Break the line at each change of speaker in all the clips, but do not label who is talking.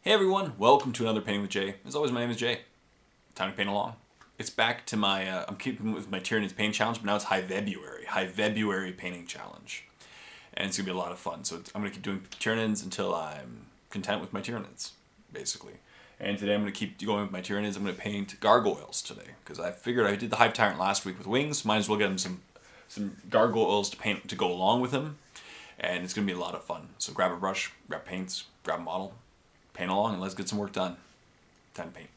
Hey everyone, welcome to another Painting with Jay. As always, my name is Jay. Time to paint along. It's back to my, I'm keeping with my Tyranid paint challenge, but now it's Hivebruary painting challenge. And it's going to be a lot of fun. So I'm going to keep doing Tyranids until I'm content with my Tyranids, basically. And today I'm going to keep going with my Tyranids. I'm going to paint gargoyles today. Because I figured I did the Hive Tyrant last week with wings. Might as well get him some gargoyles to paint to go along with him. And it's going to be a lot of fun. So grab a brush, grab paints, grab a model, paint along, and let's get some work done. Time to paint.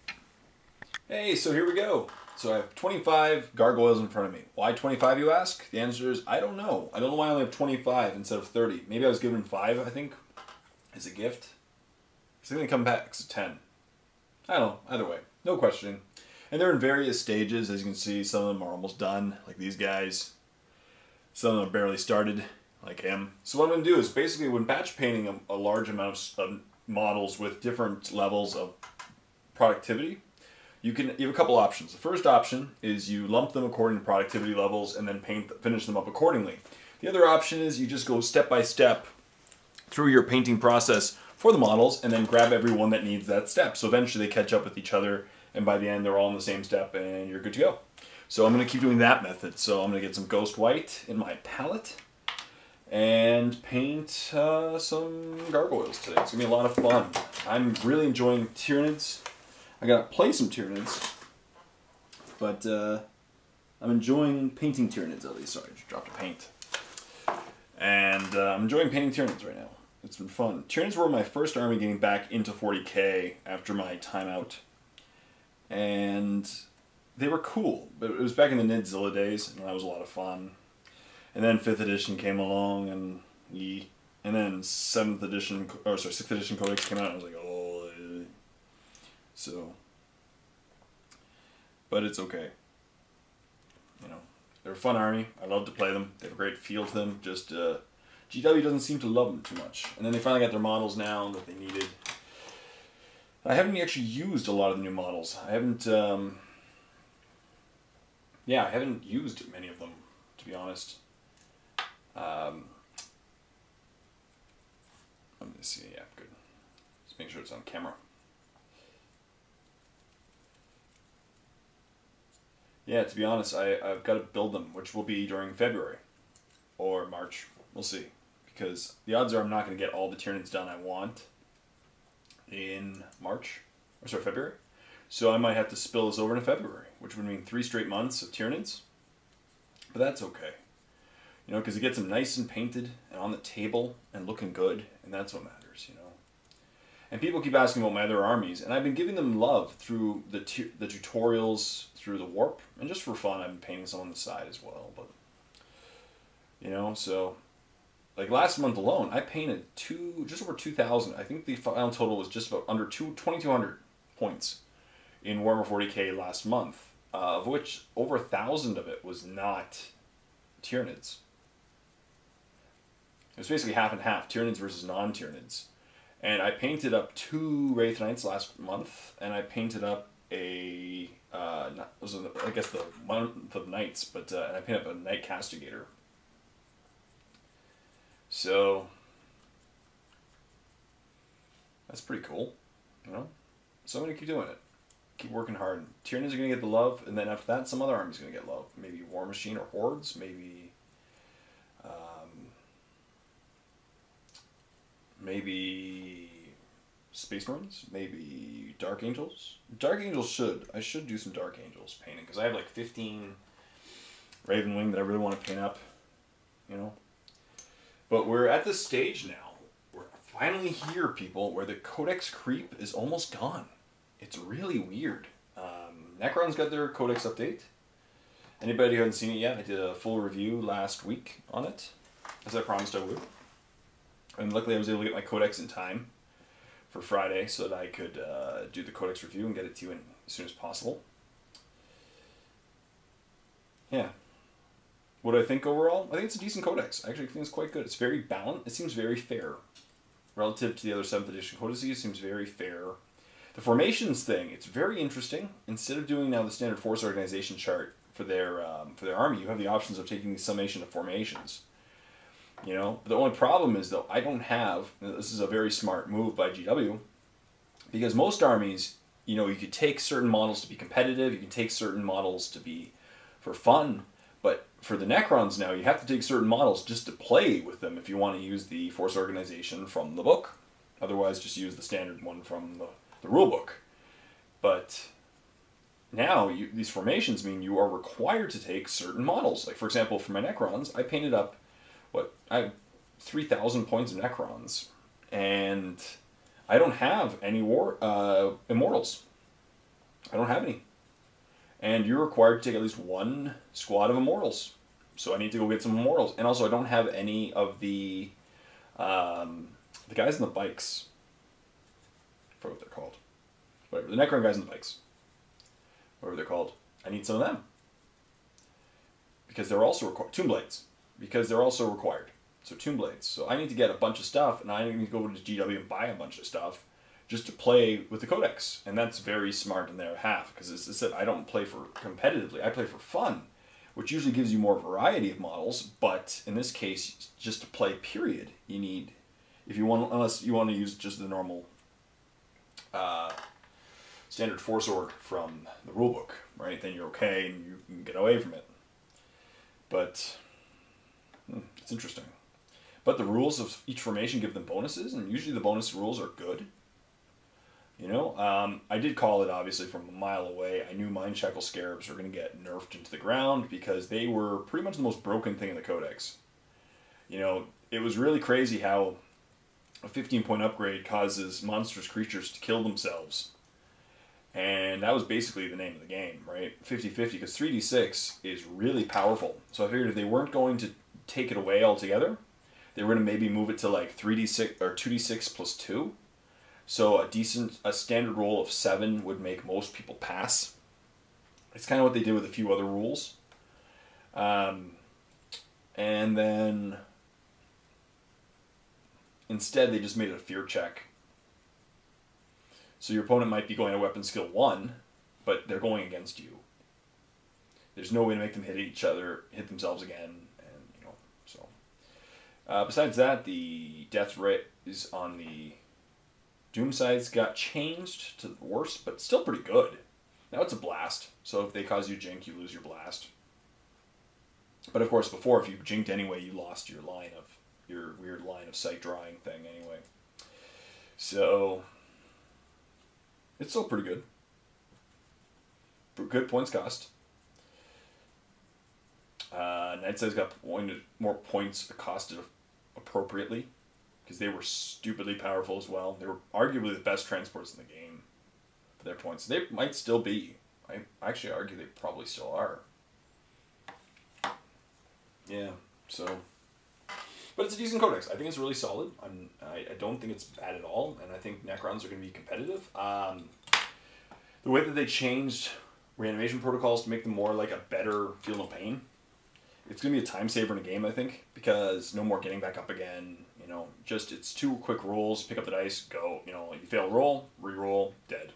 Hey, so here we go. So I have 25 gargoyles in front of me. Why 25, you ask? The answer is, I don't know. I don't know why I only have 25 instead of 30. Maybe I was given 5, I think, as a gift. So they're going to come back to 10. I don't know. Either way. No questioning. And they're in various stages. As you can see, some of them are almost done, like these guys. Some of them are barely started, like him. So what I'm going to do is basically when batch painting a large amount of models with different levels of productivity, you have a couple options. The first option is you lump them according to productivity levels and then finish them up accordingly. The other option is you just go step by step through your painting process for the models and then grab every one that needs that step. So eventually they catch up with each other, and by the end they're all in the same step and you're good to go. So I'm going to keep doing that method. So I'm going to get some ghost white in my palette and paint some gargoyles today. It's going to be a lot of fun. I'm really enjoying Tyranids. I got to play some Tyranids, but I'm enjoying painting Tyranids at least. Sorry, I just dropped a paint. And I'm enjoying painting Tyranids right now. It's been fun. Tyranids were my first army getting back into 40k after my timeout. And they were cool, but it was back in the Nidzilla days, and that was a lot of fun. And then 5th edition came along, and then 7th edition, or sorry, 6th edition codex came out, and I was like, oh, so, but it's okay. You know, they're a fun army. I love to play them. They have a great feel to them. Just GW doesn't seem to love them too much. And then they finally got their models now that they needed. I haven't actually used a lot of the new models. I haven't. Yeah, I haven't used many of them, to be honest. Let me see, yeah, good. Let's make sure it's on camera. Yeah, to be honest, I've got to build them, which will be during February or March. We'll see. Because the odds are I'm not going to get all the Tyranids done I want in March, or sorry, February. So I might have to spill this over into February, which would mean 3 straight months of Tyranids. But that's okay. You know, because it gets them nice and painted and on the table and looking good, and that's what matters, you know. And people keep asking about my other armies, and I've been giving them love through the tutorials, through the warp, and just for fun I've been painting some on the side as well. But you know, so like last month alone, I painted just over 2,000. I think the final total was just about under 2,200 points in Warhammer 40k last month, of which over 1,000 of it was not Tyranids. It was basically half and half, Tyranids versus non-Tyranids. And I painted up 2 Wraith Knights last month, and I painted up I guess the month of Knights, but and I painted up a Knight Castigator. So that's pretty cool, you know. So I'm gonna keep doing it, keep working hard. Tyranids are gonna get the love, and then after that, some other army's gonna get love. Maybe War Machine or Hordes, maybe Space Marines, maybe Dark Angels. Dark Angels I should do some Dark Angels painting, because I have like 15 Raven Wing that I really want to paint up, you know. But we're at this stage now, we're finally here, people, where the Codex creep is almost gone. It's really weird. Necron's got their Codex update. Anybody who hasn't seen it yet, I did a full review last week on it, as I promised I would. And luckily I was able to get my Codex in time for Friday so that I could do the Codex review and get it to you as soon as possible. Yeah. What do I think overall? I think it's a decent Codex. I actually think it's quite good. It's very balanced. It seems very fair. Relative to the other 7th edition codices, it seems very fair. The formations thing, it's very interesting. Instead of doing now the standard force organization chart for their army, you have the options of taking the summation of formations. You know, the only problem is though I don't have. This is a very smart move by GW. Because most armies, you know, you could take certain models to be competitive, you can take certain models to be for fun, but for the Necrons now, you have to take certain models just to play with them if you want to use the force organization from the book. Otherwise, just use the standard one from the rule book. But now, these formations mean you are required to take certain models. Like, for example, for my Necrons, I painted up, I have 3,000 points of Necrons, and I don't have any Immortals. I don't have any. And you're required to take at least one squad of Immortals. So I need to go get some Immortals. And also, I don't have any of the guys on the bikes. I forget what they're called. Whatever, the Necron guys on the bikes. Whatever they're called. I need some of them. Because they're also required. Tomb Blades. Because they're also required. So Tomb Blades. So I need to get a bunch of stuff, and I need to go to GW and buy a bunch of stuff just to play with the Codex. And that's very smart on their half, because as I said, I don't play for competitively, I play for fun, which usually gives you more variety of models, but in this case, just to play, period, you need, unless you want to use just the normal standard force org from the rulebook, right? Then you're okay and you can get away from it. But it's interesting. But the rules of each formation give them bonuses, and usually the bonus rules are good. You know, I did call it, obviously, from a mile away. I knew Mind Shackle Scarabs were going to get nerfed into the ground because they were pretty much the most broken thing in the Codex. You know, it was really crazy how a 15-point upgrade causes monstrous creatures to kill themselves. And that was basically the name of the game, right? 50-50, because 3d6 is really powerful. So I figured if they weren't going to take it away altogether, they were going to maybe move it to like 3d6 or 2d6 plus 2. So a standard roll of 7 would make most people pass. It's kind of what they did with a few other rules. And then instead they just made it a fear check. So your opponent might be going at weapon skill 1, but they're going against you. There's no way to make them hit each other, hit themselves again, and you know, so. Besides that, the death rate is on the Doom sides got changed to the worse, but still pretty good. Now it's a blast, so if they cause you jink, you lose your blast. But of course, before, if you jinked anyway, you lost your weird line of sight drawing thing anyway. So it's still pretty good. Good points cost. Night sides got more points costed appropriately, because they were stupidly powerful as well. They were arguably the best transports in the game for their points. They might still be. I actually argue they probably still are. Yeah, so. But it's a decent codex. I think it's really solid. I don't think it's bad at all, and I think Necrons are going to be competitive. The way that they changed reanimation protocols to make them more like a better Feel No Pain, it's going to be a time saver in a game, I think, because no more getting back up again. You know, just it's 2 quick rolls, pick up the dice, go. You know, you fail a roll, re-roll, dead.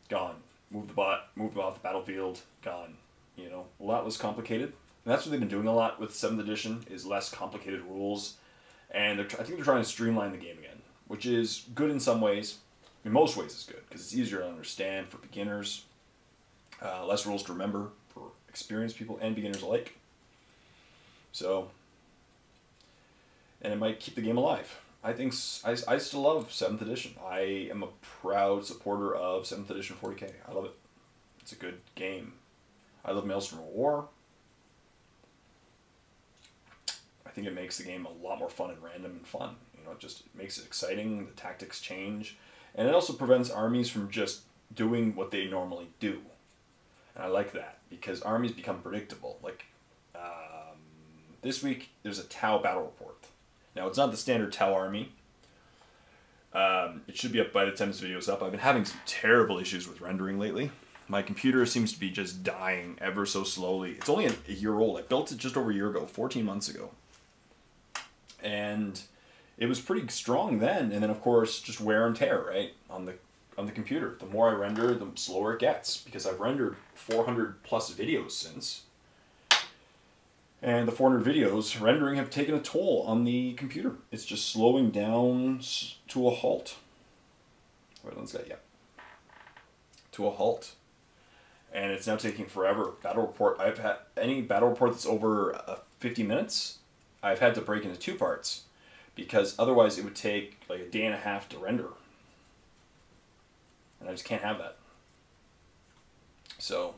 Gone. Move off the battlefield, gone. You know, a lot less complicated. And that's what they've been doing a lot with 7th edition, is less complicated rules. And I think they're trying to streamline the game again, which is good in some ways. In most ways it's good, because it's easier to understand for beginners. Less rules to remember for experienced people and beginners alike. So, and it might keep the game alive. I think I still love 7th edition. I am a proud supporter of 7th edition 40k. I love it. It's a good game. I love Maelstrom of War. I think it makes the game a lot more fun and random and fun. You know, it makes it exciting. The tactics change, and it also prevents armies from just doing what they normally do. And I like that, because armies become predictable. Like this week, there's a Tau battle report. Now, it's not the standard Tau army. It should be up by the time this video is up. I've been having some terrible issues with rendering lately. My computer seems to be just dying ever so slowly. It's only a year old. I built it just over a year ago, 14 months ago. And it was pretty strong then. And then, of course, just wear and tear, right, on the computer. The more I render, the slower it gets, because I've rendered 400 plus videos since. And the 400 videos rendering have taken a toll on the computer. It's just slowing down to a halt. Wetlands guy, yeah. To a halt. And it's now taking forever. Battle report, I've had any battle report that's over 50 minutes, I've had to break into 2 parts. Because otherwise it would take like a day and a half to render. And I just can't have that. So,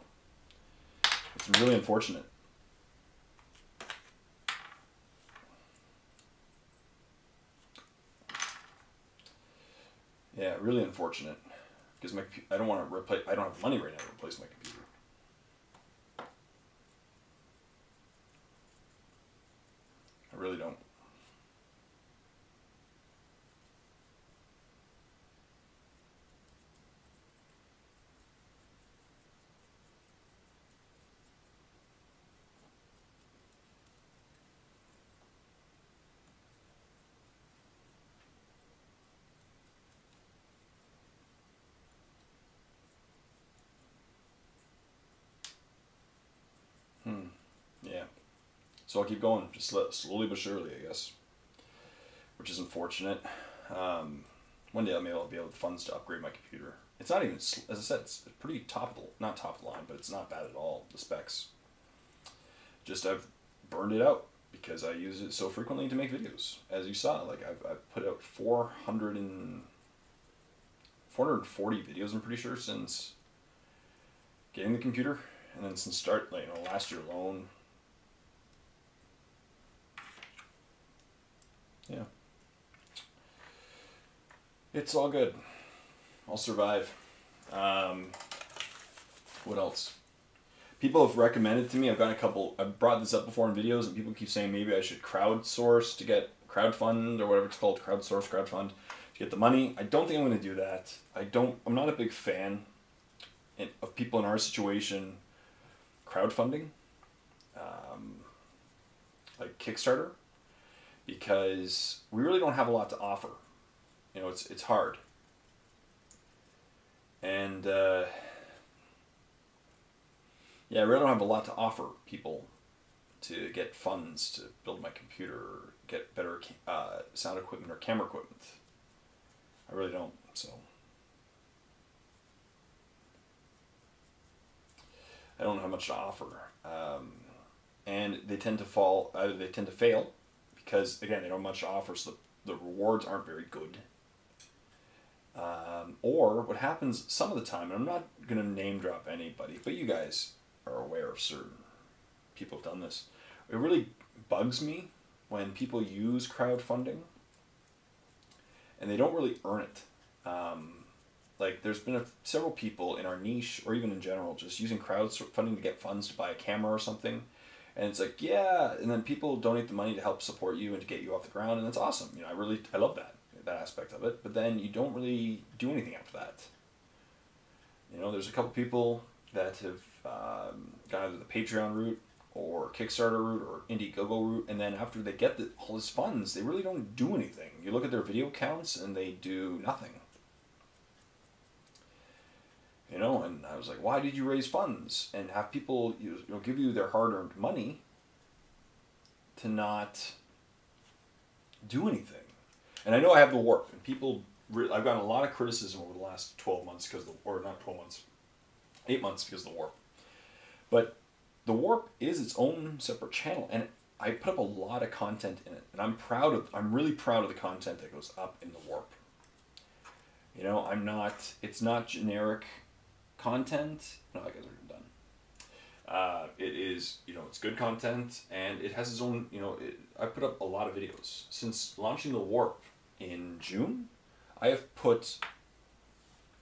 it's really unfortunate. Yeah, really unfortunate. Because I don't want to replace. I don't have money right now to replace my computer. I really don't. Yeah. So I'll keep going, just slowly but surely, I guess. Which is unfortunate. One day I'll be able to have the funds to upgrade my computer. It's not even, as I said, it's pretty not top of the line, but it's not bad at all, the specs. Just I've burned it out because I use it so frequently to make videos. As you saw, like I've put out 440 videos, I'm pretty sure, since getting the computer. And then since last year alone. Yeah. It's all good. I'll survive. What else? People have recommended to me, I've brought this up before in videos, and people keep saying maybe I should crowdsource to get crowdfund, or whatever it's called, crowdfund, to get the money. I don't think I'm going to do that. I'm not a big fan of people in our situation crowdfunding, like Kickstarter, because we really don't have a lot to offer. You know, it's hard. And yeah, I really don't have a lot to offer people to get funds to build my computer, or get better sound equipment or camera equipment. I really don't, so. I don't have much to offer. And they tend to fail, because, again, they don't have much to offer, so the rewards aren't very good. Or what happens some of the time, and I'm not going to name drop anybody, but you guys are aware of certain people have done this. It really bugs me when people use crowdfunding and they don't really earn it. Like, there's been several people in our niche, or even in general, just using crowdfunding to get funds to buy a camera or something. And it's like, yeah, and then people donate the money to help support you and to get you off the ground, and that's awesome. You know, I love that aspect of it. But then you don't really do anything after that. You know, there's a couple people that have gone either the Patreon route or Kickstarter route or Indiegogo route, and then after they get all these funds, they really don't do anything. You look at their video counts, and they do nothing. You know, and I was like, why did you raise funds and have people give you their hard-earned money to not do anything? And I know I have the warp, and I've gotten a lot of criticism over the last 12 months or not 12 months, 8 months because of the warp. But the warp is its own separate channel, and I put up a lot of content in it, and I'm really proud of the content that goes up in the warp. You know, it's not generic content. No, I guess we're done. It is, it's good content, and it has its own, I put up a lot of videos. Since launching the warp in June, I have put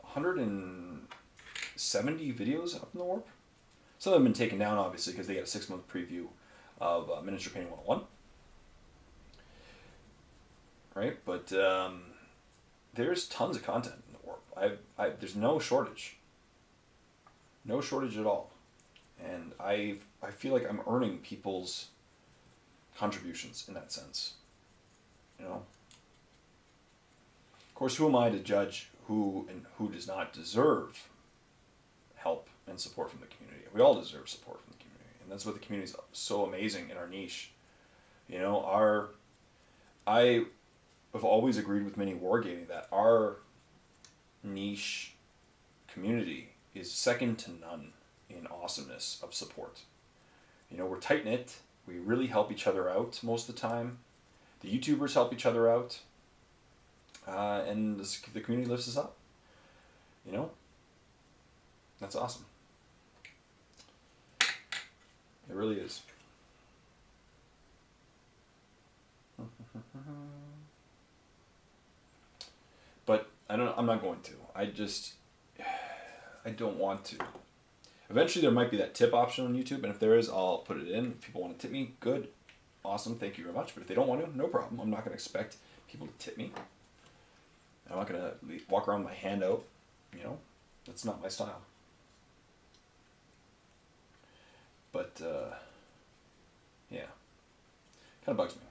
170 videos up in the warp. Some of them have been taken down, obviously, because they got a 6-month preview of Miniature Painting 101. Right? But there's tons of content in the warp. There's no shortage. No shortage at all. And I feel like I'm earning people's contributions in that sense. You know? Of course, who am I to judge who does not deserve help and support from the community? We all deserve support from the community. And that's what the community is so amazing in our niche. You know, I have always agreed with mini wargaming that our niche community is second to none in awesomeness of support. You know, we're tight-knit. We really help each other out most of the time. The YouTubers help each other out. And the community lifts us up. You know? That's awesome. It really is. But I'm not going to. I don't want to. Eventually there might be that tip option on YouTube, and if there is, I'll put it in. If people want to tip me, good. Awesome, thank you very much. But if they don't want to, no problem. I'm not going to expect people to tip me. I'm not going to walk around with my hand out. You know, that's not my style. But, yeah. Kind of bugs me.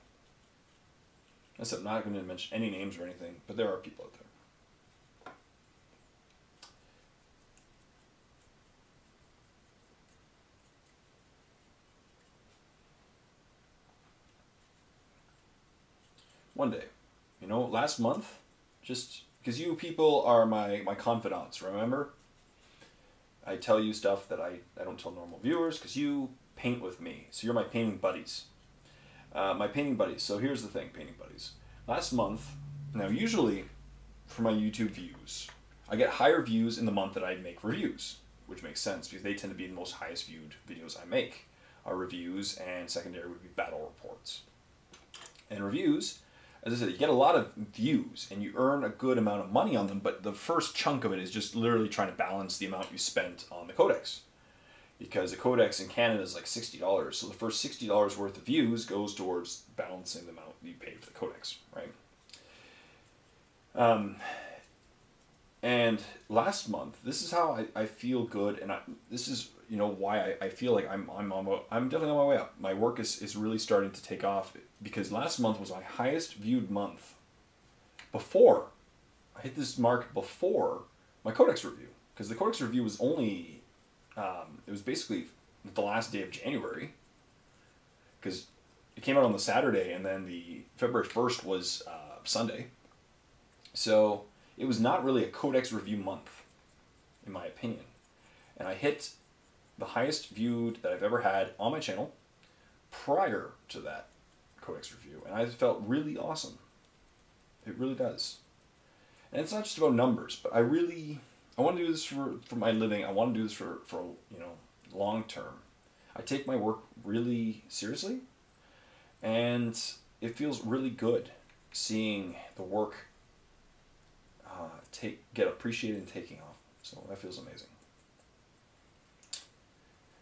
I said I'm not going to mention any names or anything, but there are people out there. One day. You know, last month, just because you people are my confidants, remember? I tell you stuff that I don't tell normal viewers because you paint with me. So you're my painting buddies. My painting buddies. So here's the thing, painting buddies. Last month, now usually for my YouTube views, I get higher views in the month that I make reviews, which makes sense because they tend to be the most highest viewed videos I make are reviews, and secondary would be battle reports. And reviews, as I said, you get a lot of views and you earn a good amount of money on them, but the first chunk of it is just literally trying to balance the amount you spent on the codex. Because the codex in Canada is like $60, so the first $60 worth of views goes towards balancing the amount you paid for the codex, right? And last month, this is how I feel good, and this is, you know, why I feel like I'm definitely on my way up. My work is really starting to take off, because last month was my highest viewed month before I hit this mark before my codex review, because the codex review was only it was basically the last day of January, because it came out on the Saturday and then the February 1st was Sunday, so it was not really a codex review month in my opinion, and I hit the highest viewed that I've ever had on my channel prior to that codex review, and I felt really awesome. It really does. And it's not just about numbers, but I want to do this for my living. I want to do this for you know, long term. I take my work really seriously, and it feels really good seeing the work get appreciated and taking off. So that feels amazing.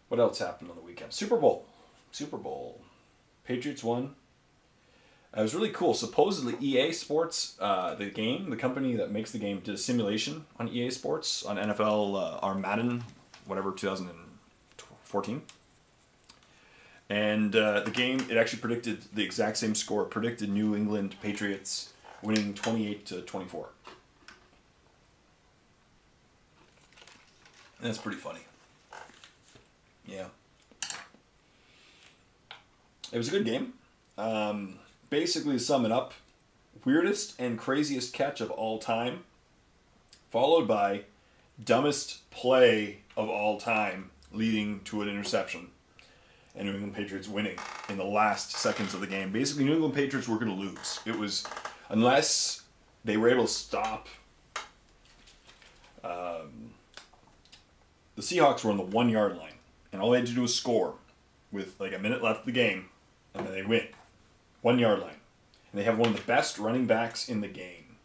What else happened on the weekend? Super Bowl. Patriots won. It was really cool. Supposedly EA Sports, the company that makes the game, did a simulation on EA Sports on NFL Madden, whatever, 2014. And the game, it actually predicted the exact same score. It predicted New England Patriots winning 28-24. And that's pretty funny. Yeah. It was a good game. Basically, to sum it up, weirdest and craziest catch of all time, followed by dumbest play of all time, leading to an interception, and New England Patriots winning in the last seconds of the game. Basically, New England Patriots were going to lose. It was, unless they were able to stop, the Seahawks were on the 1 yard line, and all they had to do was score with like a minute left of the game, and then they win. 1 yard line. And they have one of the best running backs in the game.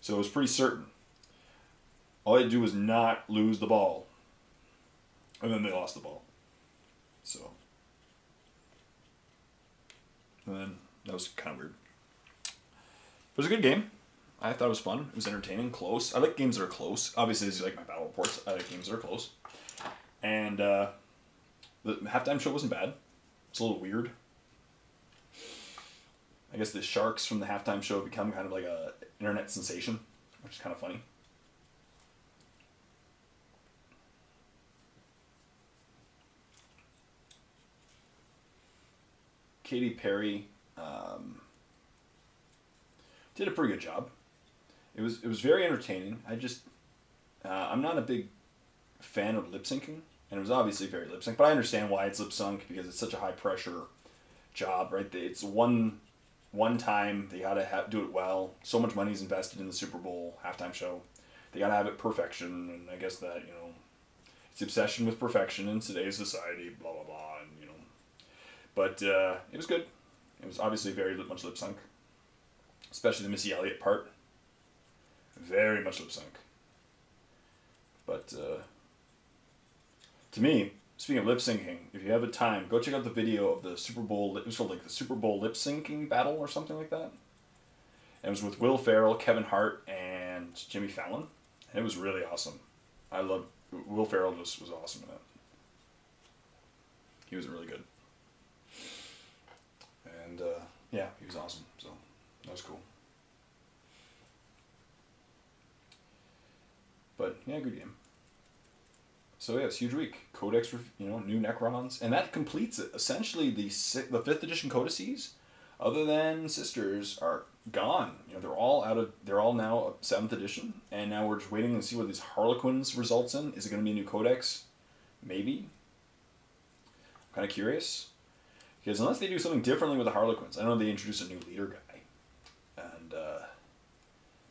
So it was pretty certain. All they had to do was not lose the ball. And then they lost the ball. So. And then that was kind of weird. It was a good game. I thought it was fun. It was entertaining, close. I like games that are close. Obviously, this is like my battle reports. I like games that are close. And the halftime show wasn't bad. It's a little weird. I guess the Sharks from the halftime show have become kind of like a internet sensation, which is kind of funny. Katy Perry did a pretty good job. It was very entertaining. I'm not a big fan of lip syncing, and it was obviously very lip sync. But I understand why it's lip sunk because it's such a high pressure job, right? It's one time they gotta do it well. So much money's invested in the Super Bowl halftime show. They gotta have it perfection, and I guess that it's the obsession with perfection in today's society. Blah blah blah, and But it was good. It was obviously very much lip sync, especially the Missy Elliott part. Very much lip sync. But to me, speaking of lip syncing, if you have a time, go check out the video of the Super Bowl. It was called like the Super Bowl lip syncing battle or something like that. And it was with Will Ferrell, Kevin Hart, and Jimmy Fallon. And it was really awesome. I loved Will Ferrell. Just was awesome in it. He was really good. And yeah, he was awesome. So that was cool. But yeah, good game. So yeah, it's a huge week. Codex, new Necrons, and that completes it. Essentially, the 5th edition codices, other than Sisters, are gone. They're all now 7th edition, and now we're just waiting to see what these Harlequins results in. Is it going to be a new codex? Maybe. I'm kind of curious, because unless they do something differently with the Harlequins, I know they introduce a new leader guy, and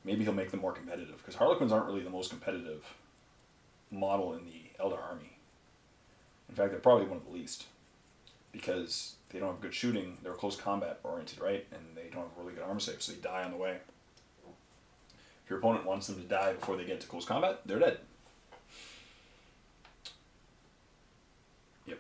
maybe he'll make them more competitive, because Harlequins aren't really the most competitive model in the Eldar army. In fact, they're probably one of the least, because they don't have good shooting. They're close combat oriented, right? And they don't have really good armor safe, so they die on the way. If your opponent wants them to die before they get to close combat, they're dead. Yep.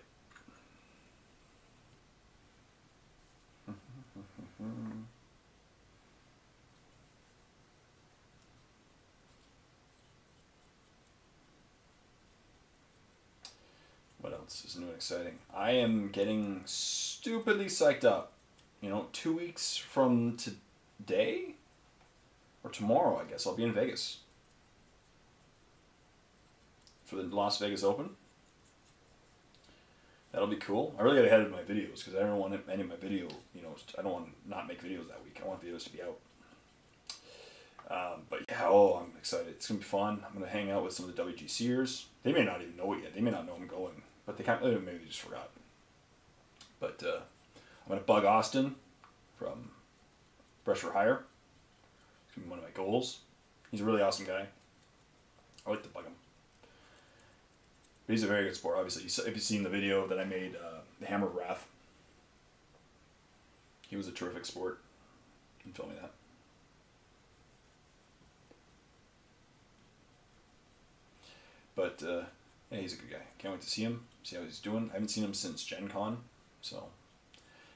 What else is new and exciting? I am getting stupidly psyched up. 2 weeks from today? Or tomorrow, I guess. I'll be in Vegas. For the Las Vegas Open. That'll be cool. I really got ahead of my videos because I don't want any of my video, I don't want to not make videos that week. I want videos to be out. But yeah, I'm excited. It's going to be fun. I'm going to hang out with some of the WGCers. They may not even know it yet. They may not know I'm going. But maybe they just forgot. But I'm going to bug Austin from Brush for Hire. It's going to be one of my goals. He's a really awesome guy. I like to bug him. But he's a very good sport, obviously. If you've seen the video that I made, The Hammer of Wrath, he was a terrific sport. You can tell me that. But yeah, he's a good guy. Can't wait to see him, see how he's doing. I haven't seen him since Gen Con, so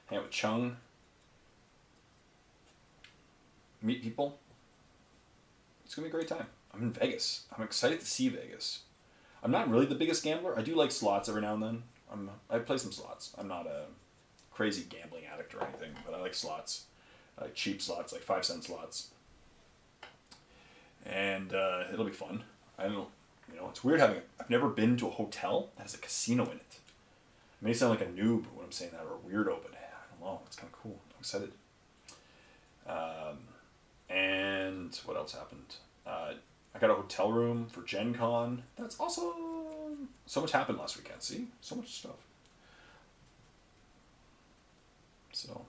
hang out with Chung, meet people. It's going to be a great time. I'm in Vegas. I'm excited to see Vegas. I'm not really the biggest gambler. I do like slots every now and then. I play some slots. I'm not a crazy gambling addict or anything, but I like slots. I like cheap slots, like 5-cent slots. And it'll be fun. It's weird I've never been to a hotel that has a casino in it. I may sound like a noob when I'm saying that, or a weirdo, but I don't know. It's kind of cool. I'm excited. And what else happened? I got a hotel room for Gen Con. That's awesome. So much happened last weekend. See? So much stuff. So,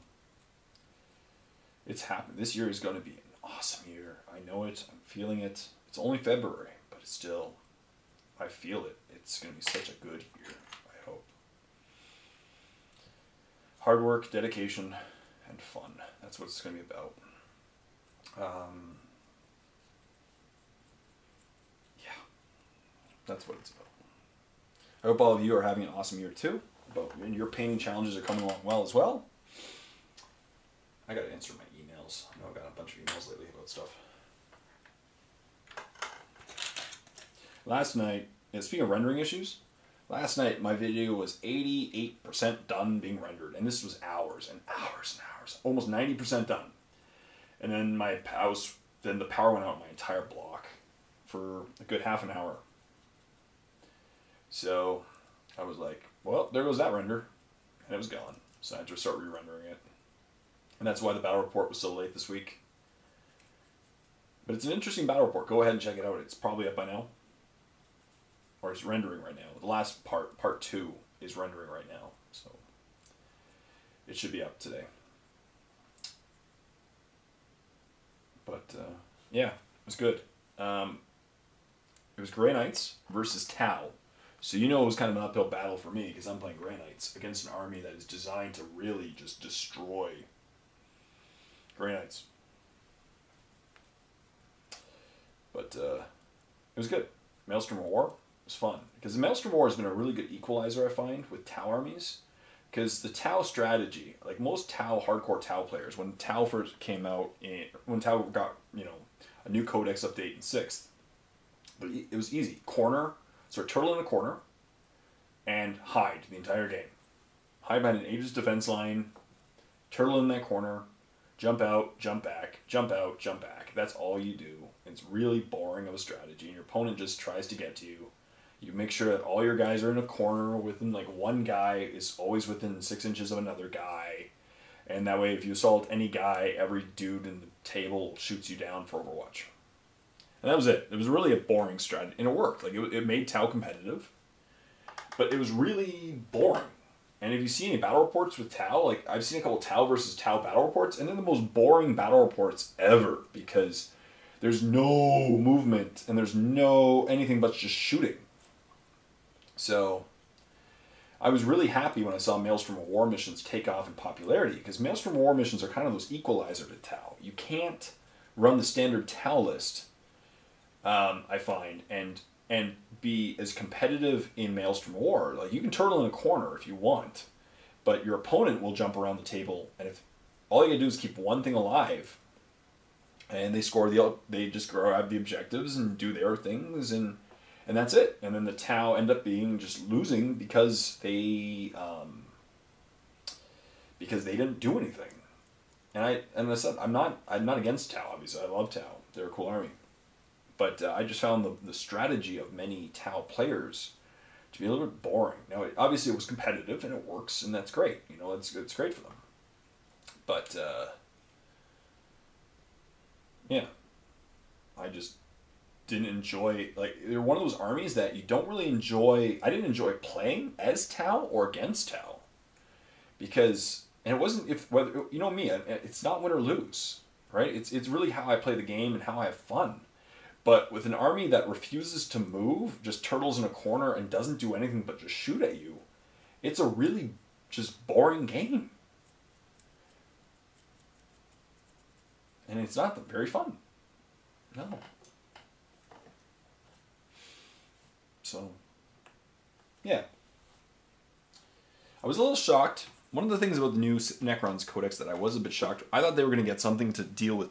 it's happened. This year is going to be an awesome year. I know it. I'm feeling it. It's only February, but it's still, I feel it. It's going to be such a good year, I hope. Hard work, dedication, and fun. That's what it's going to be about. Yeah, that's what it's about. I hope all of you are having an awesome year too. And your painting challenges are coming along well as well. I gotta answer my emails. I know I've got a bunch of emails lately about stuff. Last night, speaking of rendering issues, last night my video was 88% done being rendered, and this was hours and hours and hours, almost 90% done. And then then the power went out in my entire block for a good half an hour. So I was like, well, there goes that render, and it was gone. So I had to start re-rendering it. And that's why the battle report was so late this week. But it's an interesting battle report. Go ahead and check it out. It's probably up by now. Or it's rendering right now. The last part 2, is rendering right now. So it should be up today. But yeah, it was good. It was Grey Knights versus Tau. So you know it was kind of an uphill battle for me because I'm playing Grey Knights against an army that is designed to really just destroy Grey Knights. But it was good. Maelstrom War was fun. Because the Maelstrom War has been a really good equalizer, I find, with Tau armies. Because the Tau strategy, like most hardcore Tau players, when Tau first came out, when Tau got, a new codex update in 6th, but it was easy. Corner, so turtle in a corner, and hide the entire game. Hide behind an Aegis defense line, turtle in that corner, jump out, jump back, jump out, jump back. That's all you do. It's really boring of a strategy, and your opponent just tries to get to you. You make sure that all your guys are in a corner within, like, one guy is always within 6 inches of another guy. And that way, if you assault any guy, every dude in the table shoots you down for Overwatch. And that was it. It was really a boring strategy, and it worked. Like, it made Tau competitive, but it was really boring. And if you see any battle reports with Tau, like, I've seen a couple Tau versus Tau battle reports, and they're the most boring battle reports ever, because there's no movement, and there's no anything but just shooting. So I was really happy when I saw Maelstrom of War missions take off in popularity, because Maelstrom of War missions are kind of those equalizer to Tau. You can't run the standard Tau list, I find, and be as competitive in Maelstrom of War. Like, you can turtle in a corner if you want, but your opponent will jump around the table, and if all you gotta do is keep one thing alive, and they just grab the objectives and do their things, and that's it. And then the Tau end up being just losing because they didn't do anything. And I said I'm not against Tau. Obviously, I love Tau. They're a cool army. But I just found the strategy of many Tau players to be a little bit boring. Now, obviously, it was competitive and it works, and that's great. It's great for them. But yeah, I just didn't enjoy, like, they're one of those armies that you don't really enjoy. I didn't enjoy playing as Tau or against Tau, because, and it wasn't, whether you know me, it's not win or lose, right? It's really how I play the game and how I have fun. But with an army that refuses to move, just turtles in a corner and doesn't do anything but just shoot at you, it's a really just boring game, and it's not very fun. No. So, yeah. I was a little shocked. One of the things about the new Necron's Codex that I was a bit shocked, I thought they were going to get something to deal with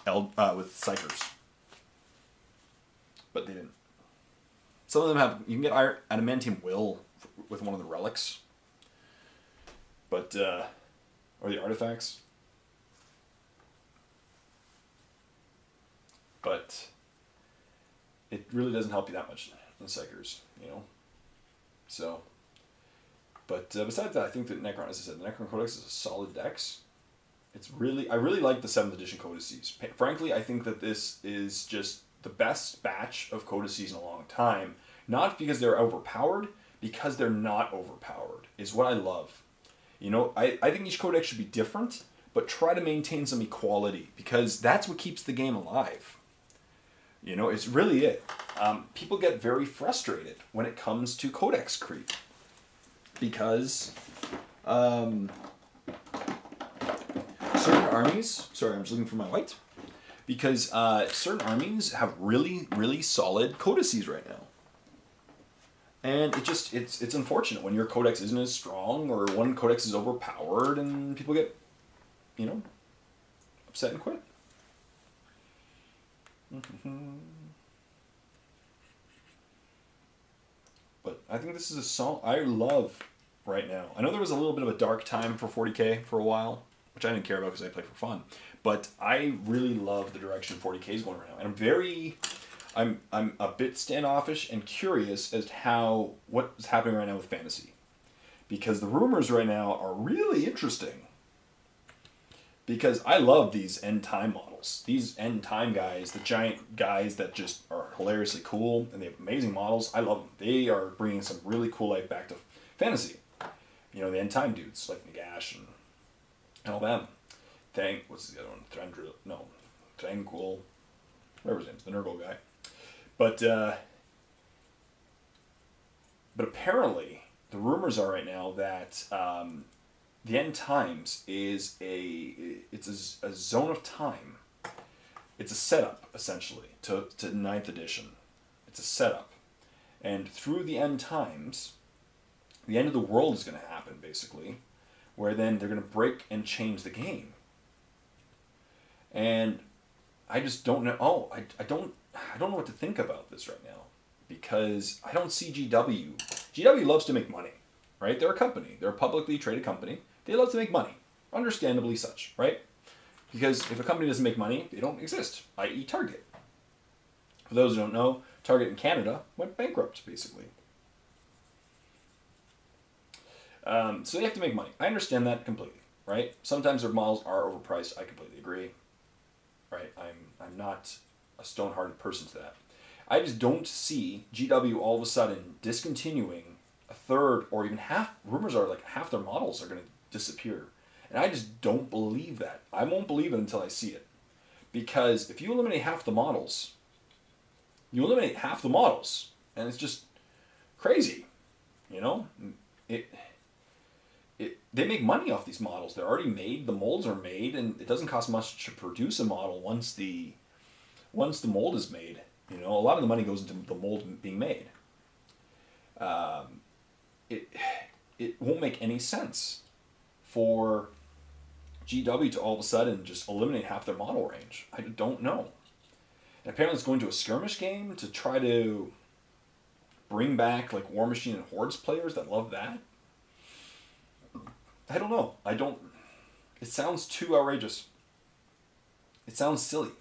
Psychers. But they didn't. Some of them have, you can get Adamantium Will with one of the relics. But, or the artifacts. But it really doesn't help you that much in Psychers, So, but besides that, I think that Necron, as I said, the Necron Codex is a solid dex. I really like the 7th edition codices. Frankly, I think that this is just the best batch of codices in a long time. Not because they're overpowered, because they're not overpowered, is what I love. I think each codex should be different, but try to maintain some equality, because that's what keeps the game alive. It's really it. People get very frustrated when it comes to codex creep, because certain armies, sorry, I'm just looking for my white, because certain armies have really, really solid codices right now. And it's unfortunate when your codex isn't as strong, or one codex is overpowered, and people get, upset and quit. But I think this is a song I love right now. I know there was a little bit of a dark time for 40k for a while, which I didn't care about because I play for fun. But I really love the direction 40k is going right now, and I'm a bit standoffish and curious as to what's happening right now with fantasy, because the rumors right now are really interesting. Because I love these end time models. These end time guys, the giant guys that just are hilariously cool and they have amazing models. I love them. They are bringing some really cool life back to fantasy. You know, the end time dudes like Nagash and all them. What's the other one? Tranquil. Whatever his name is, the Nurgle guy. But apparently, the rumors are right now that the end times is a zone of time. It's a setup, essentially, to 9th edition. It's a setup. And through the end times, the end of the world is going to happen, basically, where then they're going to break and change the game. And I just don't know. Oh, I don't know what to think about this right now, because I don't see GW. GW loves to make money, right? They're a company. They're a publicly traded company. They love to make money, understandably such, right? Because if a company doesn't make money, they don't exist, i.e. Target. For those who don't know, Target in Canada went bankrupt, basically. So they have to make money. I understand that completely, right? Sometimes their models are overpriced. I completely agree, right? I'm not a stone-hearted person to that. I just don't see GW all of a sudden discontinuing a third or even half. Rumors are like half their models are going to disappear. And I just don't believe that. I won't believe it until I see it. Because if you eliminate half the models, and it's just crazy. You know? They make money off these models. They're already made, the molds are made, and it doesn't cost much to produce a model once the mold is made. You know, a lot of the money goes into the mold being made. It won't make any sense for GW to all of a sudden just eliminate half their model range. I don't know. And apparently it's going to a skirmish game to try to bring back like War Machine and Hordes players that love that. I don't know. It sounds too outrageous. It sounds silly.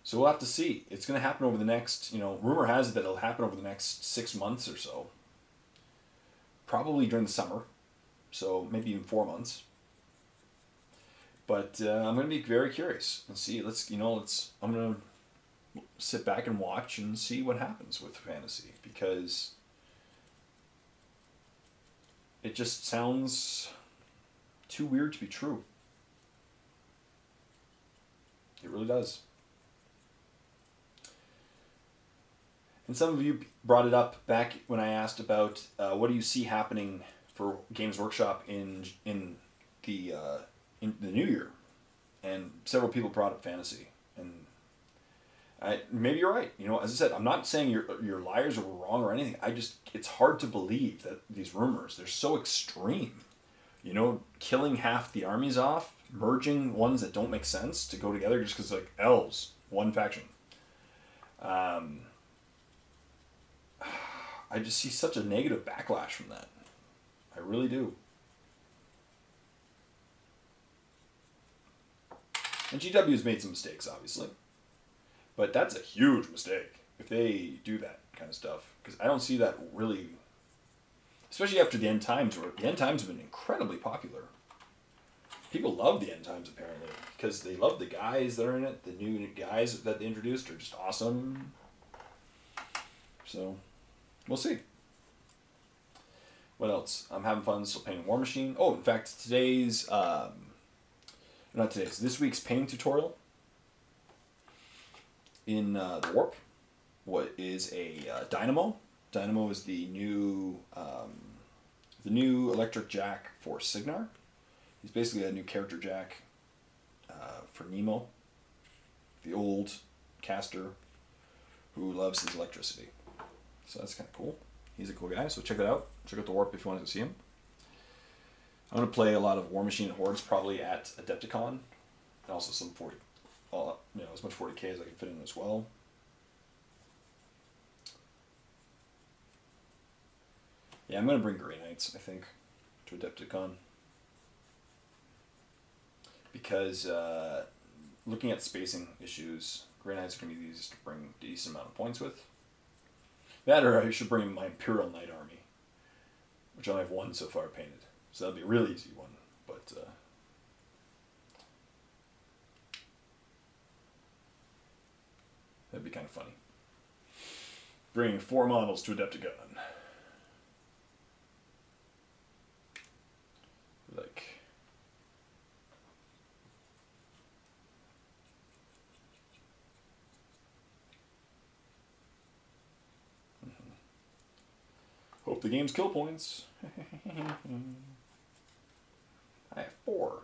So we'll have to see. It's going to happen over the next, rumor has it that it'll happen over the next 6 months or so. Probably during the summer. So maybe even 4 months. But I'm going to be very curious and see. I'm going to sit back and watch and see what happens with fantasy, because it just sounds too weird to be true. It really does. And some of you brought it up back when I asked about what do you see happening for Games Workshop in the new year, and several people brought up fantasy, and maybe you're right. As I said, I'm not saying you're liars or wrong or anything. It's hard to believe that these rumors, they're so extreme. Killing half the armies off, merging ones that don't make sense to go together just because, like, elves, one faction. I just see such a negative backlash from that. I really do. And GW has made some mistakes, obviously. But that's a huge mistake if they do that kind of stuff. Because I don't see that really... Especially after the End Times, where the End Times have been incredibly popular. People love the End Times, apparently. Because they love the guys that are in it. The new guys that they introduced are just awesome. So... we'll see. What else? I'm having fun still painting War Machine. Oh, in fact, this week's painting tutorial in the Warp, what is a Dynamo. Dynamo is the new electric jack for Signar. He's basically a new character jack for Nemo, the old caster who loves his electricity. So that's kind of cool. He's a cool guy, so check that out. Check out the Warp if you want to see him. I'm going to play a lot of War Machine and Hordes probably at Adepticon. And also some 40, as much 40k as I can fit in as well. Yeah, I'm going to bring Grey Knights, I think, to Adepticon. Because looking at spacing issues, Grey Knights are going to be the easiest to bring a decent amount of points with. That, or I should bring my Imperial Knight army, which I only have one so far painted. So that'll be a really easy one. But kind of funny. Bringing 4 models to Adepticon. Like... Hope the game's kill points. I have 4.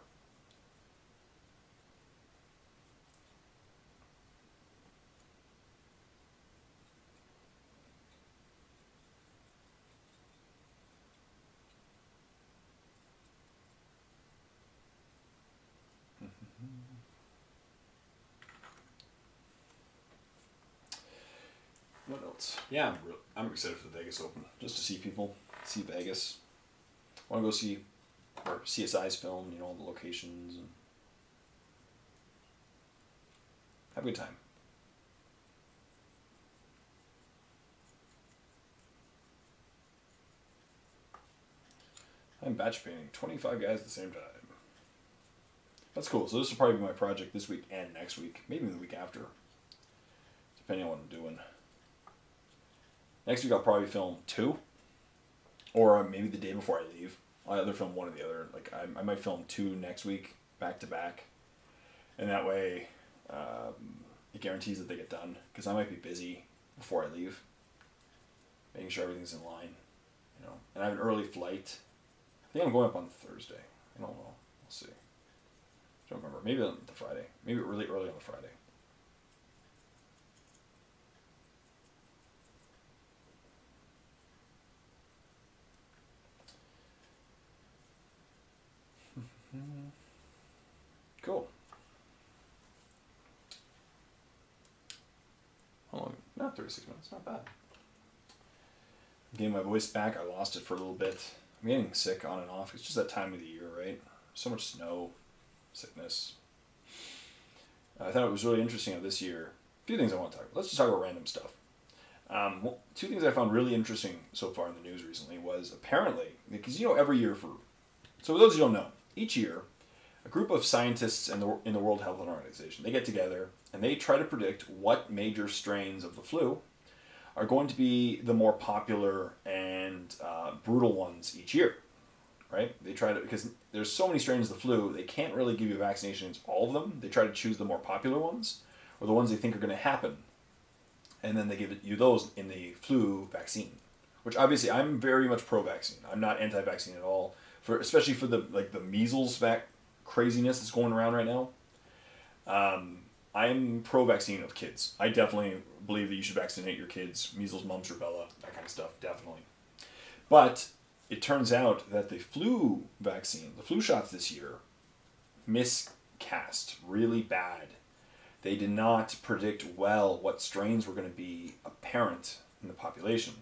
What else? Yeah, I'm excited for the Vegas Open. Just to see people, see Vegas. I want to go see or CSI's film, you know, all the locations, and have a good time. I'm batch painting 25 guys at the same time. That's cool. So this will probably be my project this week and next week. Maybe the week after. Depending on what I'm doing. Next week I'll probably film 2. Or maybe the day before I leave. I'll either film one or the other. Like I might film 2 next week, back to back. And that way it guarantees that they get done. Because I might be busy before I leave. Making sure everything's in line. You know. And I have an early flight. I think I'm going up on Thursday. I don't know. We'll see. I don't remember. Maybe on the Friday. Maybe really early on the Friday. Cool. How long? Not 36 minutes. Not bad. I'm getting my voice back. I lost it for a little bit. I'm getting sick on and off. It's just that time of the year, right? So much snow, sickness. I thought it was really interesting of this year. A few things I want to talk about. Let's just talk about random stuff. 2 things I found really interesting so far in the news recently was apparently, because you know every year so for those who don't know, each year a group of scientists in the World Health Organization, they get together and they try to predict what major strains of the flu are going to be the more popular and brutal ones each year, right? They try to, because there's so many strains of the flu, they can't really give you vaccinations against all of them. They try to choose the more popular ones, or the ones they think are going to happen, and then they give you those in the flu vaccine. Which obviously I'm very much pro-vaccine. I'm not anti-vaccine at all, especially for the measles craziness that's going around right now. I'm pro-vaccine of kids. I definitely believe that you should vaccinate your kids. Measles, mumps, rubella, that kind of stuff, definitely. But it turns out that the flu vaccine, the flu shots this year, miscast really bad. They did not predict well what strains were going to be apparent in the population.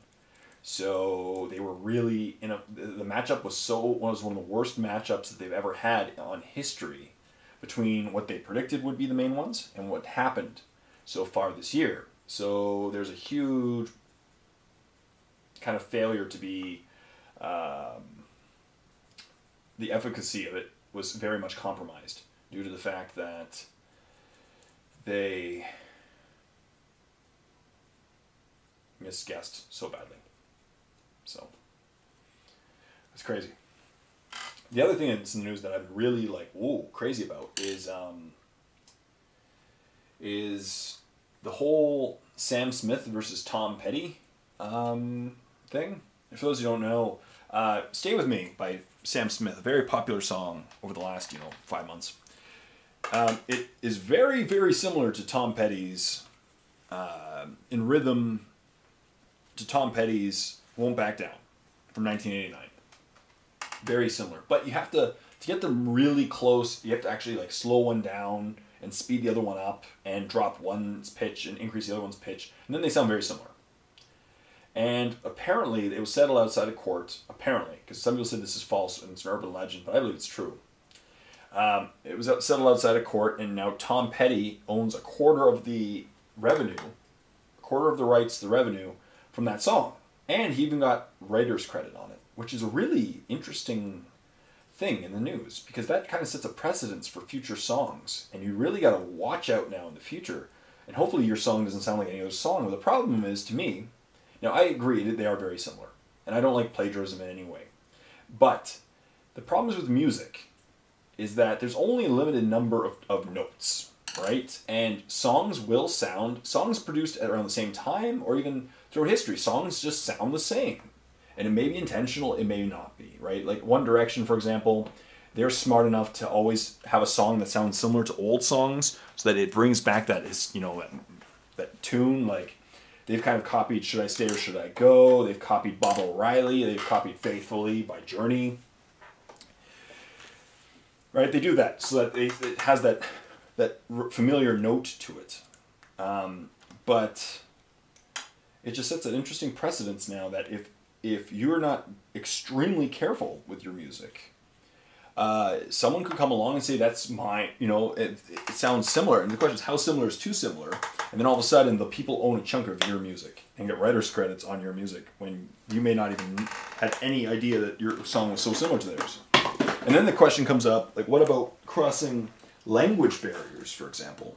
So they were really, the matchup was one of the worst matchups that they've ever had on history between what they predicted would be the main ones and what happened so far this year. So there's a huge kind of failure to be, the efficacy of it was very much compromised due to the fact that they misguessed so badly. So it's crazy. The other thing that's in the news that I'm really crazy about is the whole Sam Smith versus Tom Petty thing. For those who don't know, "Stay With Me" by Sam Smith, a very popular song over the last 5 months. It is very, very similar to Tom Petty's in rhythm to Tom Petty's "Won't Back Down" from 1989. Very similar, but you have to get them really close. You have to actually slow one down and speed the other one up and drop one's pitch and increase the other one's pitch, and then they sound very similar. And apparently it was settled outside of court, apparently, because some people said this is false and it's an urban legend, but I believe it's true. It was settled outside of court, and now Tom Petty owns a quarter of the revenue, a quarter of the rights to the revenue from that song. And he even got writer's credit on it, which is a really interesting thing in the news, because that kind of sets a precedence for future songs. And you really got to watch out now in the future,
And hopefully your song doesn't sound like any other song. But the problem is, to me, now I agree that they are very similar. And I don't like plagiarism in any way. But the problem is with music is that there's only a limited number of notes, right? And songs produced at around the same time or even throughout history, songs just sound the same. And it may be intentional, it may not be, right? Like One Direction, for example, they're smart enough to always have a song that sounds similar to old songs so that it brings back that, that tune. Like, they've kind of copied Should I Stay or Should I Go? They've copied Bob O'Reilly. They've copied Faithfully by Journey. Right? They do that so that it has that familiar note to it. But it just sets an interesting precedence now that if you're not extremely careful with your music, someone could come along and say, that's my, it sounds similar. And the question is, how similar is too similar? And then all of a sudden, the people own a chunk of your music and get writer's credits on your music when you may not even have any idea that your song was so similar to theirs. And then the question comes up, like, what about crossing language barriers, for example?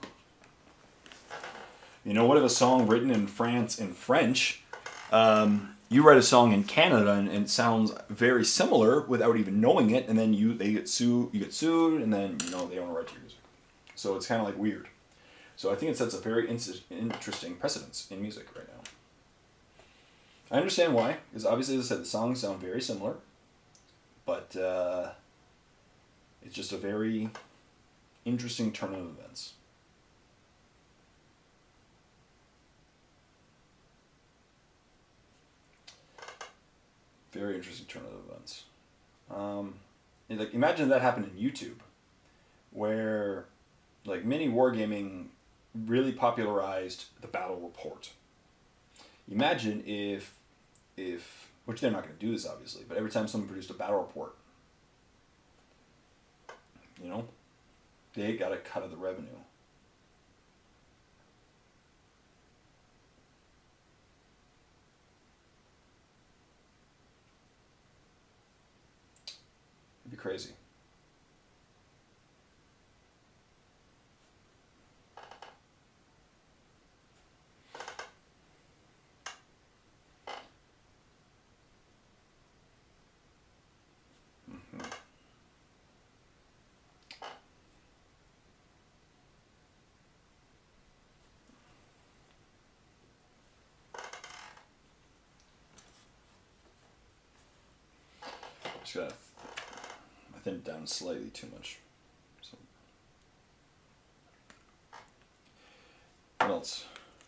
What if a song written in France in French, you write a song in Canada and it sounds very similar without even knowing it, and then you get sued, and then they own a right to your music. So it's kind of like weird. So I think it sets a very interesting precedence in music right now. I understand why, because obviously, as I said, the songs sound very similar, but it's just a very interesting turn of events. Very interesting turn of events. Like, imagine that happened in YouTube, where like mini wargaming really popularized the battle report. Imagine if which they're not going to do this obviously, but every time someone produced a battle report, they got a cut of the revenue. It'd be crazy. Just gotta thin it down slightly too much. So. What else?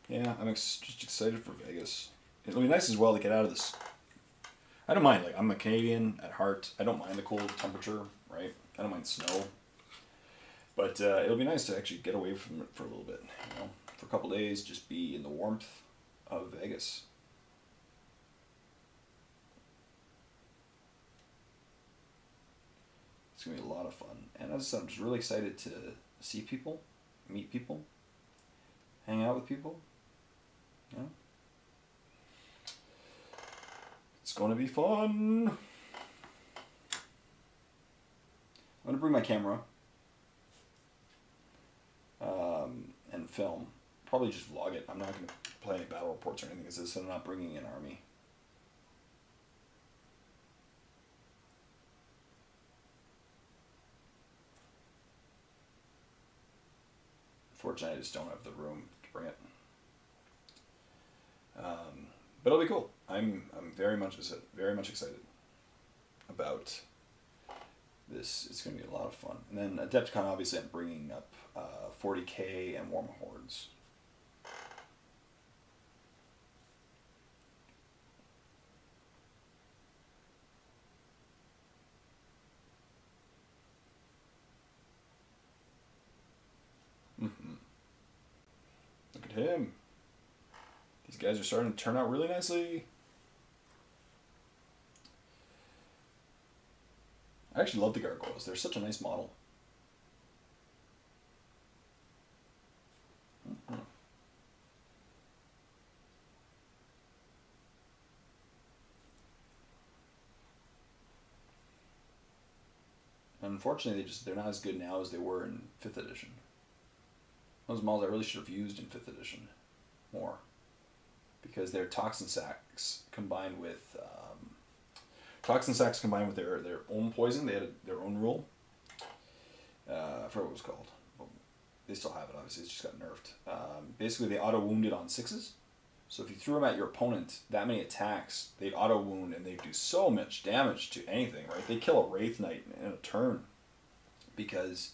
Yeah, I'm just excited for Vegas. It'll be nice as well to get out of this. I don't mind. Like, I'm a Canadian at heart. I don't mind the cold temperature, right? I don't mind snow. But it'll be nice to actually get away from it for a little bit. For a couple days, just be in the warmth of Vegas. It's going to be a lot of fun. And as I said, I'm just really excited to see people, meet people, hang out with people. It's going to be fun. I'm going to bring my camera and film. Probably just vlog it. I'm not going to play any battle reports or anything because I'm not bringing an army. Unfortunately, I just don't have the room to bring it. But it'll be cool. I'm very much excited about this. It's going to be a lot of fun. And then Adepticon, obviously, I'm bringing up 40K and Warma Hordes. Look at him. These guys are starting to turn out really nicely. I actually love the gargoyles. They're such a nice model. Unfortunately, they're not as good now as they were in 5th edition. those models I really should have used in 5th edition more, because they're toxin sacks combined with their own poison. They had their own rule. I forgot what it was called. They still have it, obviously. It's just got nerfed. Basically, they auto-wounded on 6s. So if you threw them at your opponent, that many attacks, they'd auto-wound, and they'd do so much damage to anything, right? They'd kill a Wraith Knight in a turn, because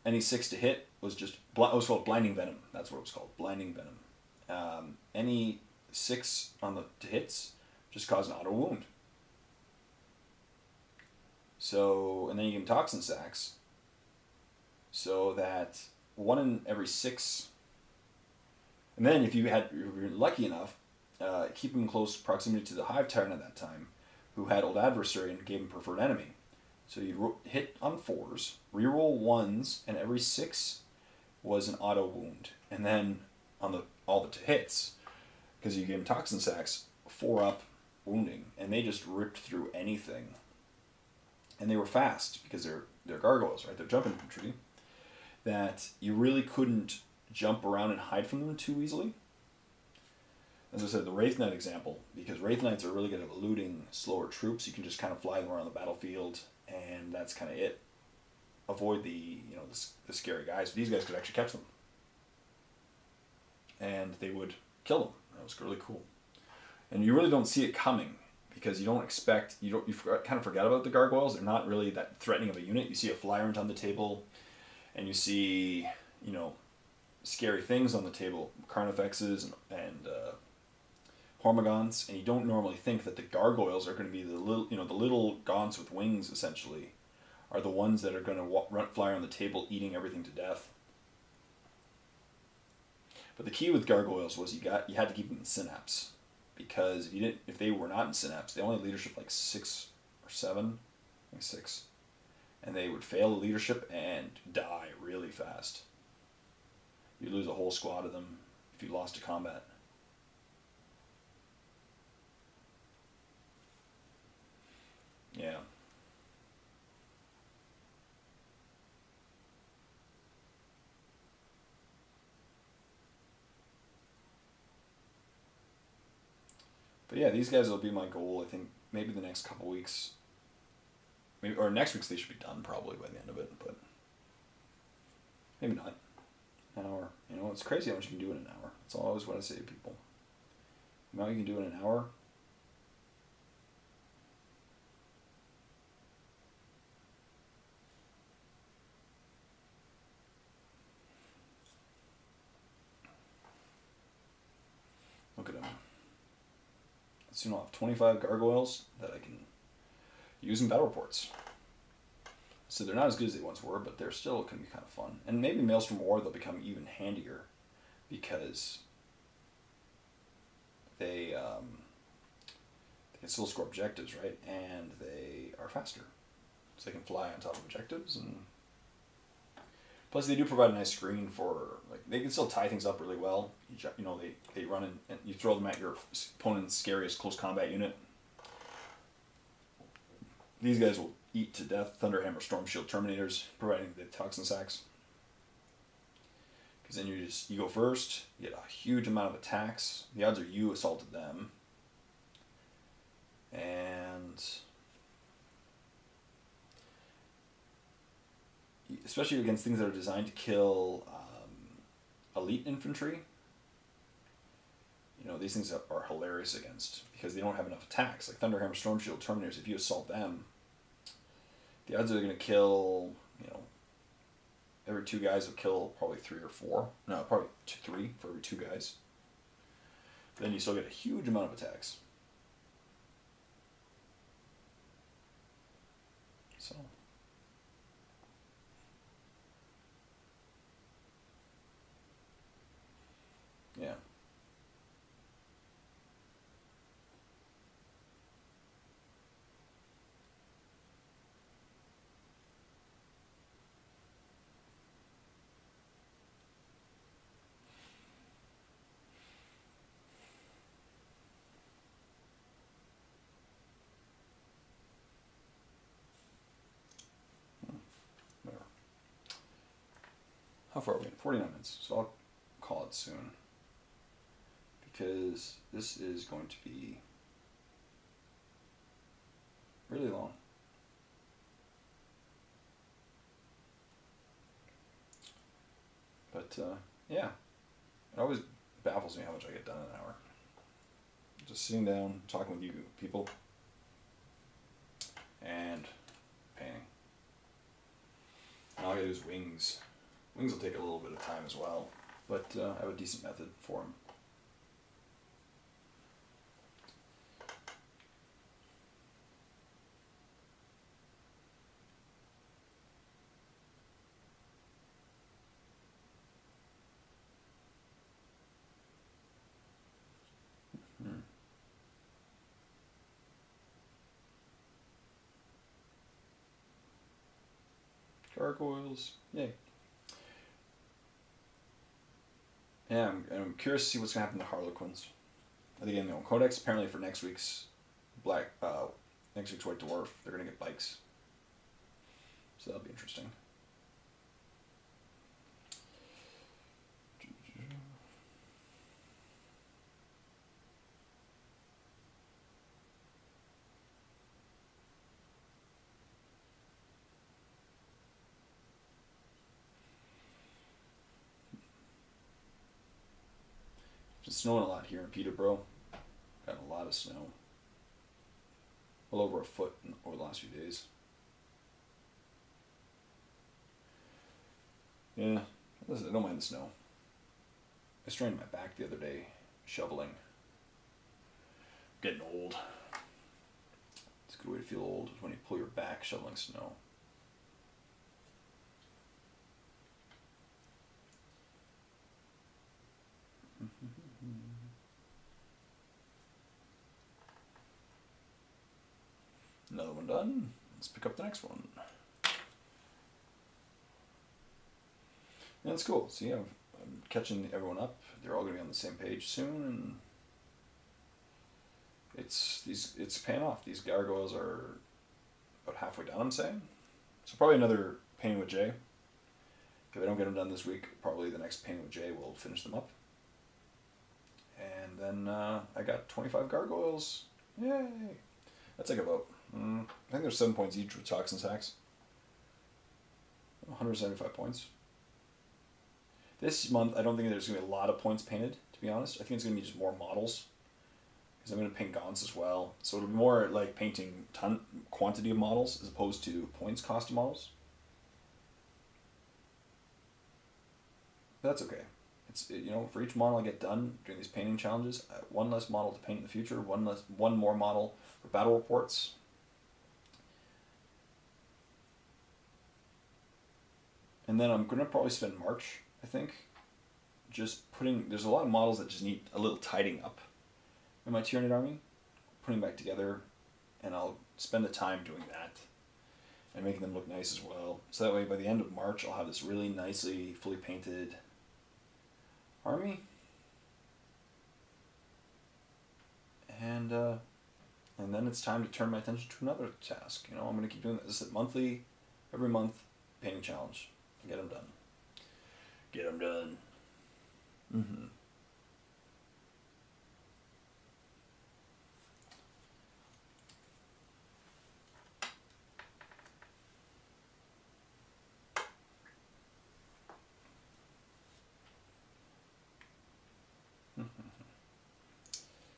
any 6 to hit was just... It was called Blinding Venom. That's what it was called, Blinding Venom. Any 6 on the hits just caused an auto-wound. So, and then you give them Toxin Sacks, so that 1 in every 6... And then if you were lucky enough, keep him in close proximity to the Hive Tyrant at that time, who had Old Adversary and gave him Preferred Enemy. So you hit on 4s, reroll 1s, and every 6 was an auto wound. And then on all the hits, because you gave him Toxin Sacks, 4-up wounding, and they just ripped through anything. And they were fast because they're gargoyles, right? They're jump infantry. That you really couldn't jump around and hide from them too easily. As I said, the Wraith Knight example, because Wraith Knights are really good at eluding slower troops. You can just kind of fly them around the battlefield, and that's kind of it. Avoid the scary guys. But these guys could actually catch them, and they would kill them. That was really cool. And you really don't see it coming, because you don't expect, you kind of forget about the gargoyles. They're not really that threatening of a unit. You see a Flyrant on the table, and you see, scary things on the table, Carnifexes and Hormigons, and you don't normally think that the gargoyles are going to be the little gaunts with wings, essentially, are the ones that are going to fly on the table, eating everything to death. But the key with gargoyles was you had to keep them in Synapse, because if they were not in Synapse, they only had leadership like 6 or 7, I think 6, and they would fail the leadership and die really fast. You'd lose a whole squad of them if you lost to combat. Yeah. But yeah, these guys will be my goal. I think maybe the next couple weeks, or next week's they should be done probably by the end of it, but maybe not. An hour. It's crazy how much you can do in an hour. That's always what I say to people. Now you can do in an hour. Look at them. Soon I'll have 25 gargoyles that I can use in battle reports. So they're not as good as they once were, but they're still going to be kind of fun. And maybe Maelstrom War, they'll become even handier, because they can still score objectives, right? And they are faster. So they can fly on top of objectives. And plus they do provide a nice screen for, they can still tie things up really well. They run in, and you throw them at your opponent's scariest close combat unit. These guys will eat to death Thunderhammer Storm Shield Terminators, providing the Toxin Sacks. Because then you go first, you get a huge amount of attacks. The odds are you assaulted them. And especially against things that are designed to kill elite infantry. These things are hilarious against, because they don't have enough attacks. Like Thunderhammer Storm Shield Terminators, if you assault them, the odds are they're going to kill, every 2 guys will kill probably 3 or 4. No, probably 3 for every 2 guys. But then you still get a huge amount of attacks. So. Yeah. How far are we in? 49 minutes. So I'll call it soon. Because this is going to be really long. But yeah, it always baffles me how much I get done in an hour. Just sitting down, talking with you people, and painting. And all I gotta do is wings. Wings will take a little bit of time as well, but I have a decent method for them. Gargoyles, yay. Yeah, I'm curious to see what's going to happen to Harlequins. I think, Codex apparently for next week's White Dwarf, they're going to get bikes. So that'll be interesting. It's snowing a lot here in Peterborough. Got a lot of snow. Well over a foot over the last few days. Yeah, listen, I don't mind the snow. I strained my back the other day shoveling. Getting old. It's a good way to feel old is when you pull your back shoveling snow. Another one done. Let's pick up the next one. Yeah, that's cool. See, I'm catching everyone up. They're all going to be on the same page soon, and it's paying off. These gargoyles are about halfway done, I'm saying. So probably another painting with Jay. If I don't get them done this week, probably the next painting with Jay will finish them up. And then I got 25 gargoyles. Yay! That's like about, I think there's 7 points each with Toxin Sacks. 175 points. This month, I don't think there's going to be a lot of points painted, to be honest. I think it's going to be just more models. Because I'm going to paint gaunts as well. So it'll be more like painting quantity of models as opposed to points cost of models. But that's okay. It's, for each model I get done during these painting challenges, one less model to paint in the future, one more model for battle reports. And then I'm going to probably spend March, I think, just there's a lot of models that just need a little tidying up in my Tyranid army, putting back together, and I'll spend the time doing that and making them look nice as well. So that way by the end of March I'll have this really nicely fully painted army. And then it's time to turn my attention to another task. I'm going to keep doing this monthly, every month, painting challenge. Get them done. Get them done. Mm-hmm.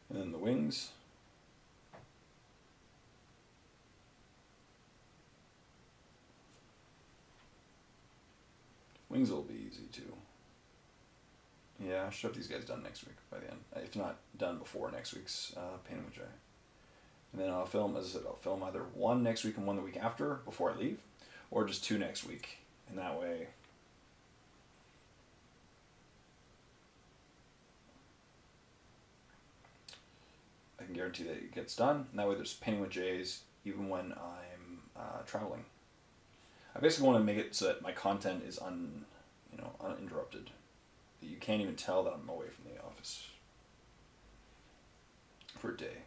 And then the wings. Wings will be easy too. Yeah, I should have these guys done next week by the end. If not done before next week's painting with Jay. And then I'll film, as I said, I'll film either one next week and one the week after before I leave, or just 2 next week. And that way, I can guarantee that it gets done. And that way there's painting with Jay's even when I'm traveling. I basically want to make it so that my content is uninterrupted. That you can't even tell that I'm away from the office for a day.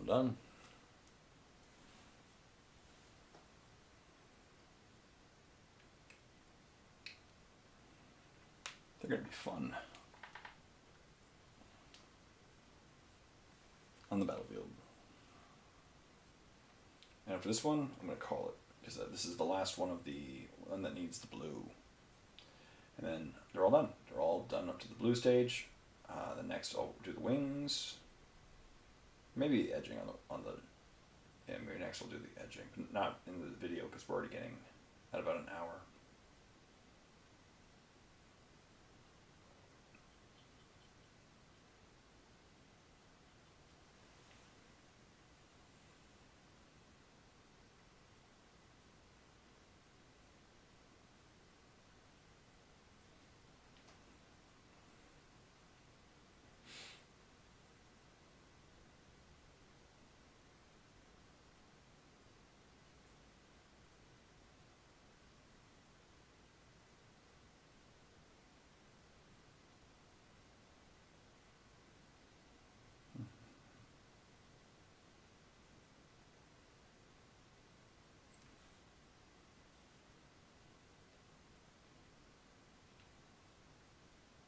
done. They're going to be fun on the battlefield. And after this one, I'm going to call it, because this is the last one of the one that needs the blue. And then they're all done. They're all done up to the blue stage. The next I'll do the wings. Maybe edging on the yeah, maybe next I'll do the edging, but not in the video because we're already getting at about an hour.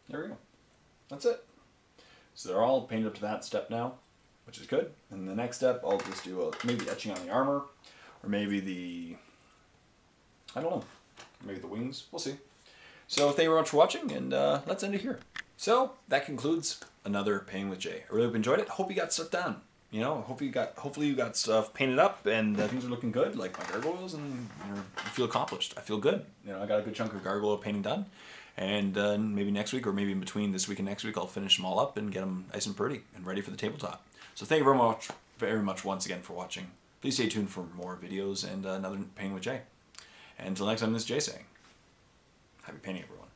There we go. That's it. So they're all painted up to that step now, which is good. And the next step, I'll just do maybe etching on the armor, or maybe I don't know, maybe the wings. We'll see. So thank you very much for watching, and let's end it here. So that concludes another Painting with Jay. I really hope you enjoyed it. Hope you got stuff done. You know, hopefully you got stuff painted up and things are looking good, like my gargoyles, and you feel accomplished. I feel good. You know, I got a good chunk of gargoyle painting done. And maybe next week, or maybe in between this week and next week, I'll finish them all up and get them nice and pretty and ready for the tabletop. So thank you very much once again for watching. Please stay tuned for more videos and another Painting with Jay. And until next time, this is Jay saying, happy painting, everyone.